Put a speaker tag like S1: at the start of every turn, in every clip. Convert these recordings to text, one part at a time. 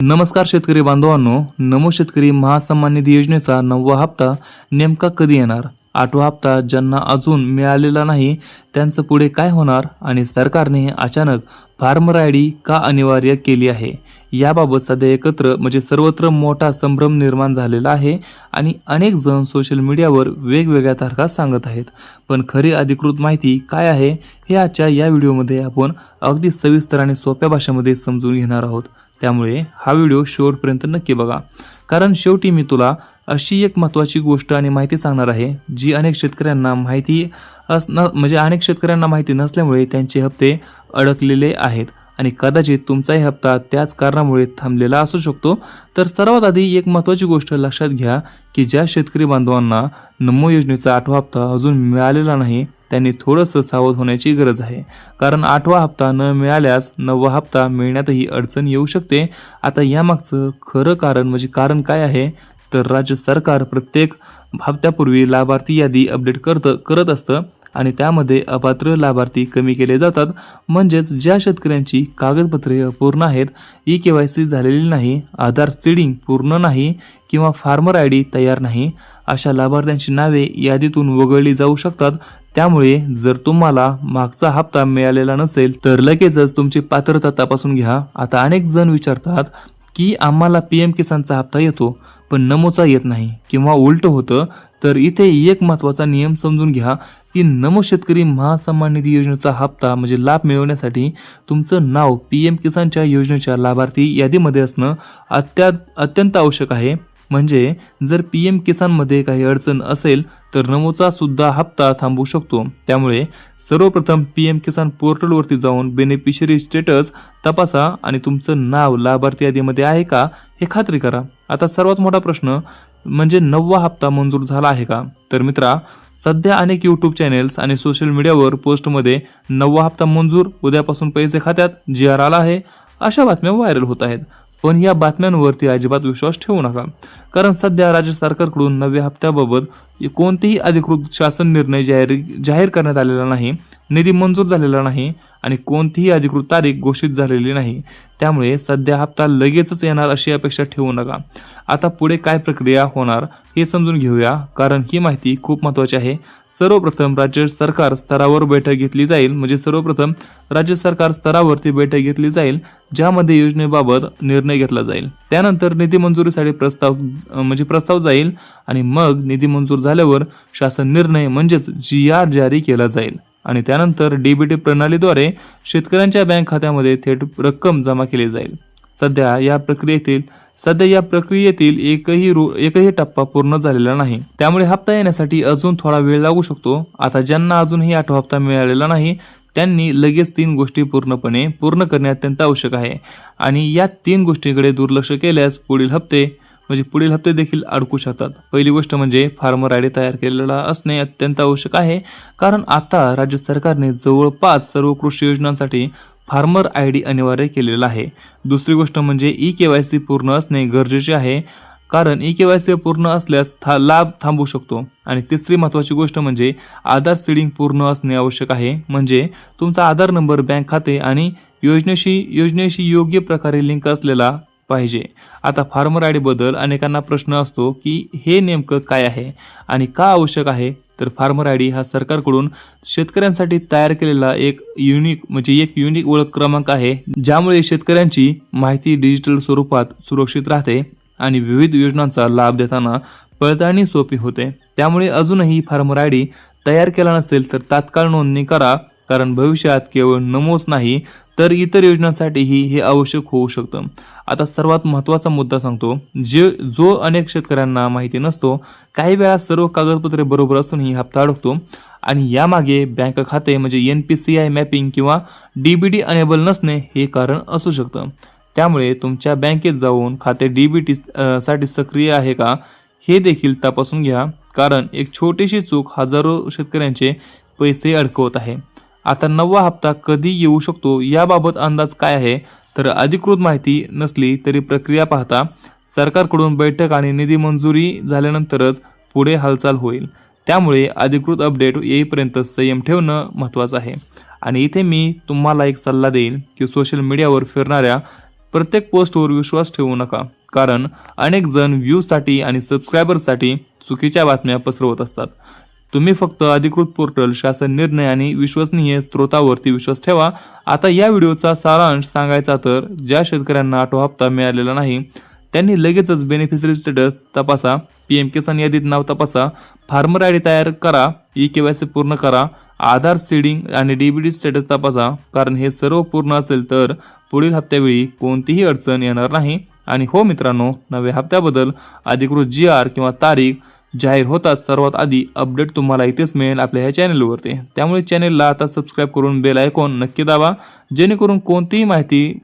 S1: नमस्कार शेतकरी बांधवांनो, नमो शेतकरी महासन्मान निधी योजनेचा 9वा हप्ता नेमका कधी येणार? 8वा हप्ता ज्यांना अजून मिळालेला नाही त्यांचं पुढे काय होणार आणि सरकारने अचानक फार्मर आयडी का अनिवार्य केली आहे? याबाबत सध्या सर्वत्र मोठा संभ्रम निर्माण झालेला आहे आणि अनेक जण सोशल मीडियावर वेगवेगळ्या तारखा सांगत आहेत. पण खरी अधिकृत माहिती काय आहे हे आजच्या या व्हिडिओमध्ये आपण अगदी सविस्तर आणि सोप्या भाषेमध्ये समजून घेणार आहोत. त्यामुळे हा व्हिडिओ शेवटपर्यंत नक्की बघा, कारण शेवटी मी तुला अशी एक महत्त्वाची गोष्ट आणि माहिती सांगणार आहे जी अनेक शेतकऱ्यांना माहिती नसल्यामुळे त्यांचे हप्ते अडकलेले आहेत आणि कदाचित तुमचाही हप्ता त्याच कारणामुळे थांबलेला असू शकतो. तर सर्वात आधी एक महत्त्वाची गोष्ट लक्षात घ्या की ज्या शेतकरी बांधवांना नमो योजनेचा 8वा हप्ता अजून मिळालेला नाही त्यांनी थोडंसं सावध होण्याची गरज आहे, कारण 8वा हप्ता न मिळाल्यास 9वा हप्ता मिळण्यातही अडचण येऊ शकते. आता यामागचं खरं कारण काय आहे तर राज्य सरकार प्रत्येक हप्त्यापूर्वी लाभार्थी यादी अपडेट करत असतं आणि त्यामध्ये अपात्र लाभार्थी कमी केले जातात. म्हणजेच ज्या शेतकऱ्यांची कागदपत्रे अपूर्ण आहेत, KYC झालेली नाही, आधार सीडिंग पूर्ण नाही किंवा फार्मर आयडी तयार नाही, अशा लाभार्थ्यांची नावे यादीतून वगळली जाऊ शकतात. त्यामुळे जर तुम्हाला मागचा हप्ता मिळालेला नसेल तर लगेचच तुमची पात्रता तपासून घ्या. आता अनेक जण विचारतात की आम्हाला PM किसानचा हप्ता येतो पण नमोचा येत नाही किंवा उलट होतं. तर इथे एक महत्त्वाचा नियम समजून घ्या की नमो शेतकरी महासन्मान निधी योजनेचा हप्ता लाभ मिळवण्यासाठी तुमचं नाव PM किसानच्या योजनेच्या लाभार्थी यादीमध्ये असणं अत्यंत आवश्यक आहे. म्हणजे जर PM किसानमध्ये काही अडचण असेल तर नमोचा सुद्धा हप्ता थांबू शकतो. त्यामुळे सर्वप्रथम PM किसान पोर्टलवरती जाऊन बेनिफिशरी स्टेटस तपासा आणि तुमचं नाव लाभार्थी यादीमध्ये आहे का हे खात्री करा. आता सर्वात मोठा प्रश्न म्हणजे 9वा हप्ता मंजूर झाला आहे का? तर मित्रा, सध्या अनेक यूट्यूब चॅनेल्स आणि सोशल मीडियावर पोस्टमध्ये 9वा हप्ता मंजूर, उद्यापासून पैसे खात्यात, GR आला आहे, अशा बातम्या व्हायरल होत आहेत. पण या बातम्यांवरती अजिबात विश्वास ठेवू नका, कारण सध्या राज्य सरकारकडून 9व्या हप्त्याबाबत कोणतेही अधिकृत शासन निर्णय जाहीर करण्यात आलेला नाही, निधी मंजूर झालेला नाही आणि कोणतीही अधिकृत तारीख घोषित झालेली नाही. त्यामुळे सध्या हप्ता लगेचच येणार अशी अपेक्षा ठेवू नका. आता पुढे काय प्रक्रिया होणार हे समजून घेऊया, कारण ही माहिती खूप महत्त्वाची आहे. सर्वप्रथम राज्य सरकार स्तरावरती बैठक घेतली जाईल ज्यामध्ये योजनेबाबत निर्णय घेतला जाईल. त्यानंतर निधी मंजुरीसाठी प्रस्ताव जाईल आणि मग निधी मंजूर झाल्यावर शासन निर्णय GR जारी केला जाईल आणि त्यानंतर DBT प्रणालीद्वारे शेतकऱ्यांच्या बँक खात्यामध्ये थेट रक्कम जमा केली जाईल. सध्या या प्रक्रियेतील एकही टप्पा पूर्ण झालेला नाही, त्यामुळे हप्ता येण्यासाठी अजून थोडा वेळ लागू शकतो. आता ज्यांना अजूनही 8वा हप्ता मिळालेला नाही त्यांनी लगेच 3 गोष्टी पूर्ण करणे अत्यंत आवश्यक आहे आणि या 3 गोष्टींकडे दुर्लक्ष केल्यास पुढील हप्ते देखील अडकू शकतात. पहिली गोष्ट म्हणजे फार्मर आयडी तयार केलेला असणे अत्यंत आवश्यक आहे, कारण आता राज्य सरकारने जवळपास सर्व कृषी योजनांसाठी फार्मर आयडी अनिवार्य केलेला आहे. दुसरी गोष्ट म्हणजे KYC पूर्ण असणे गरजेचे आहे, कारण KYC पूर्ण असल्यास लाभ थांबू शकतो. आणि तिसरी महत्त्वाची गोष्ट म्हणजे आधार सीडिंग पूर्ण असणे आवश्यक आहे, म्हणजे तुमचा आधार नंबर, बँक खाते आणि योजनेशी योग्य प्रकारे लिंक असलेला पाहिजे. आता फार्मर आयडी बद्दल अनेकांना प्रश्न असतो की हे नेमकं काय आहे आणि का आवश्यक आहे? तर फार्मर आयडी हा सरकारकडून शेतकऱ्यांसाठी तयार केलेला एक युनिक ओळख क्रमांक आहे, ज्यामुळे शेतकऱ्यांची माहिती डिजिटल स्वरूपात सुरक्षित राहते आणि विविध योजनांचा लाभ देताना पडताळणी सोपी होते. त्यामुळे अजूनही फार्मर आयडी तयार केला नसेल तर तात्काळ नोंदणी करा, कारण भविष्यात केवळ नमोच नाही तर इतर योजनांसाठीही हे आवश्यक होऊ शकतं. आता सर्वात महत्त्वाचा मुद्दा सांगतो, जो अनेक शेतकऱ्यांना माहिती नसतो. काही वेळा सर्व कागदपत्रे बरोबर असूनही हप्ता अडकतो आणि यामागे बँक खाते NPCI मॅपिंग किंवा DBT अनेबल नसणे हे कारण असू शकतं. त्यामुळे तुमच्या बँकेत जाऊन खाते DBT साठी सक्रिय आहे का हे देखील तपासून घ्या, कारण एक छोटीशी चूक हजारो शेतकऱ्यांचे पैसे अडकवत आहे. आता 9वा हप्ता कधी येऊ शकतो याबाबत अंदाज काय आहे? तर अधिकृत माहिती नसली तरी प्रक्रिया पाहता सरकारकडून बैठक आणि निधी मंजुरी झाल्यानंतरच पुढे हालचाल होईल. त्यामुळे अधिकृत अपडेट येईपर्यंत संयम ठेवणं महत्त्वाचं आहे. आणि इथे मी तुम्हाला एक सल्ला देईन की सोशल मीडियावर फिरणाऱ्या प्रत्येक पोस्टवर विश्वास ठेवू नका, कारण अनेक जण व्ह्यूजसाठी आणि सबस्क्रायबर्ससाठी चुकीच्या बातम्या पसरवत असतात. तुम्ही फक्त अधिकृत पोर्टल, शासन निर्णय आणि विश्वसनीय स्रोतावरती विश्वास ठेवा. आता या व्हिडिओचा सारांश सांगायचा तर, ज्या शेतकऱ्यांना आठवा हप्ता मिळालेला नाही त्यांनी लगेचच बेनिफिशरी स्टेटस तपासा, PM किसान यादीत नाव तपासा, फार्मर आयडी तयार करा, KYC पूर्ण करा, आधार सीडिंग आणि DBT स्टेटस तपासा, कारण हे सर्व पूर्ण असेल तर पुढील हप्त्यावेळी कोणतीही अडचण येणार नाही. आणि हो मित्रांनो, नव्या हप्त्याबद्दल अधिकृत GR किंवा तारीख जाहीर होताच सर्वात आधी अपडेट तुम्हाला इथेच मिळेल आपल्या ह्या चॅनलवरती. त्यामुळे चॅनलला आता सबस्क्राईब करून बेल आयकॉन नक्की दाबा, जेणेकरून कोणतीही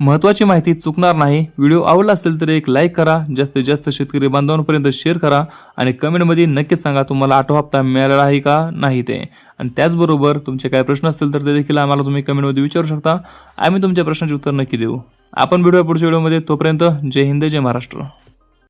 S1: महत्त्वाची माहिती चुकणार नाही. व्हिडिओ आवडला असेल तर एक लाईक करा, जास्तीत जास्त शेतकरी बांधवांपर्यंत शेअर करा आणि कमेंटमध्ये नक्कीच सांगा तुम्हाला आठवा हप्ता मिळालेला आहे का नाही ते. आणि त्याचबरोबर तुमचे काय प्रश्न असतील तर ते देखील आम्हाला तुम्ही कमेंटमध्ये विचारू शकता. आम्ही तुमच्या प्रश्नाचे उत्तर नक्की देऊ. आपण भेटूया पुढच्या व्हिडिओमध्ये. तोपर्यंत जय हिंद, जय महाराष्ट्र.